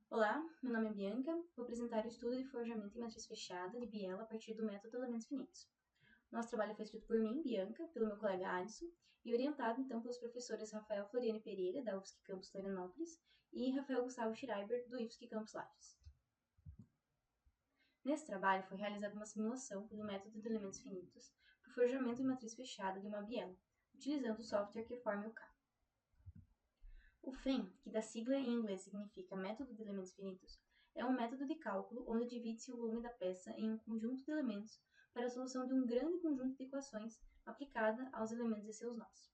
Olá, meu nome é Bianca. Vou apresentar o estudo de forjamento em matriz fechada de biela a partir do método de elementos finitos. Nosso trabalho foi escrito por mim, Bianca, pelo meu colega Alisson, e orientado então pelos professores Rafael Floriani Pereira, da UFSC Campus Florianópolis, e Rafael Gustavo Schreiber, do UFSC Campus Lages. Nesse trabalho foi realizada uma simulação pelo método de elementos finitos para o forjamento em matriz fechada de uma biela, utilizando o software QForm UK. O FEM, que da sigla em inglês significa Método de Elementos Finitos, é um método de cálculo onde divide-se o volume da peça em um conjunto de elementos para a solução de um grande conjunto de equações aplicada aos elementos e seus nós.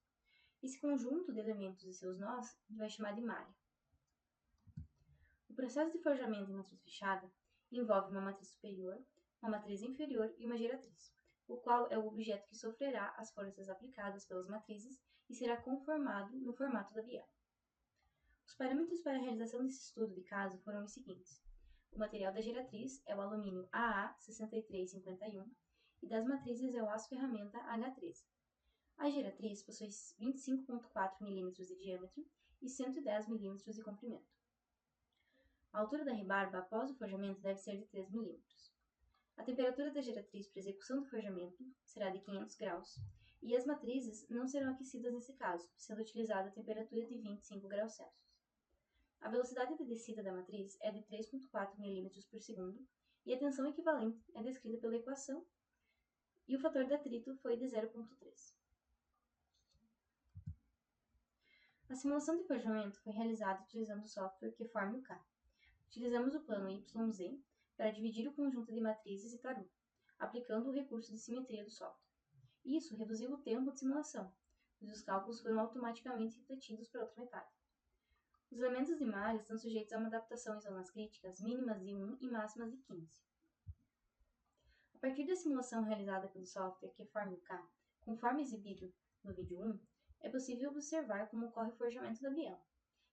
Esse conjunto de elementos e seus nós vai chamar de malha. O processo de forjamento em matriz fechada envolve uma matriz superior, uma matriz inferior e uma geratriz, o qual é o objeto que sofrerá as forças aplicadas pelas matrizes e será conformado no formato da biela. Os parâmetros para a realização desse estudo de caso foram os seguintes. O material da geratriz é o alumínio AA6351 e das matrizes é o aço ferramenta H13. A geratriz possui 25,4 mm de diâmetro e 110 mm de comprimento. A altura da rebarba após o forjamento deve ser de 3 mm. A temperatura da geratriz para execução do forjamento será de 500 graus e as matrizes não serão aquecidas nesse caso, sendo utilizada a temperatura de 25 graus Celsius. A velocidade de descida da matriz é de 3,4 mm por segundo e a tensão equivalente é descrita pela equação e o fator de atrito foi de 0,3. A simulação de forjamento foi realizada utilizando o software QForm UK. Utilizamos o plano YZ para dividir o conjunto de matrizes e tarugo, aplicando o recurso de simetria do software. Isso reduziu o tempo de simulação, pois os cálculos foram automaticamente refletidos para outra metade. Os elementos de malha estão sujeitos a uma adaptação em zonas críticas mínimas de 1 e máximas de 15. A partir da simulação realizada pelo software QForm UK, conforme exibido no vídeo 1, é possível observar como ocorre o forjamento da biela.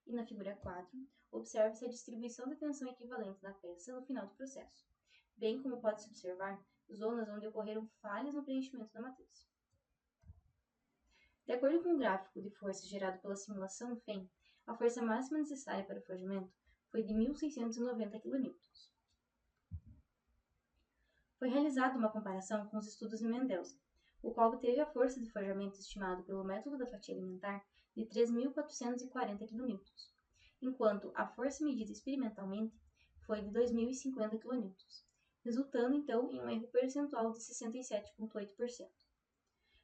E na figura 4, observa-se a distribuição da tensão equivalente da peça no final do processo, bem como pode-se observar zonas onde ocorreram falhas no preenchimento da matriz. De acordo com o gráfico de força gerado pela simulação FEM, a força máxima necessária para o forjamento foi de 1.690 kN. Foi realizada uma comparação com os estudos de Mendelssohn, o qual obteve a força de forjamento estimado pelo método da fatia alimentar de 3.440 kN, enquanto a força medida experimentalmente foi de 2.050 kN, resultando então em um erro percentual de 67,8%.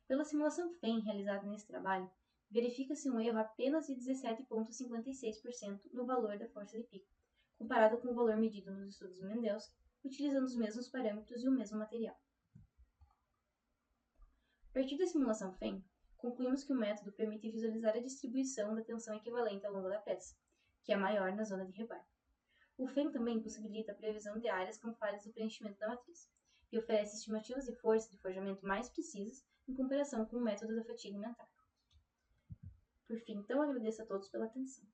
Pela simulação FEM realizada nesse trabalho, verifica-se um erro apenas de 17,56% no valor da força de pico, comparado com o valor medido nos estudos de Mendelssohn, utilizando os mesmos parâmetros e o mesmo material. A partir da simulação FEM, concluímos que o método permite visualizar a distribuição da tensão equivalente ao longo da peça, que é maior na zona de rebarba. O FEM também possibilita a previsão de áreas com falhas do preenchimento da matriz, e oferece estimativas de força de forjamento mais precisas em comparação com o método da fatia alimentar. Por fim, então, agradeço a todos pela atenção.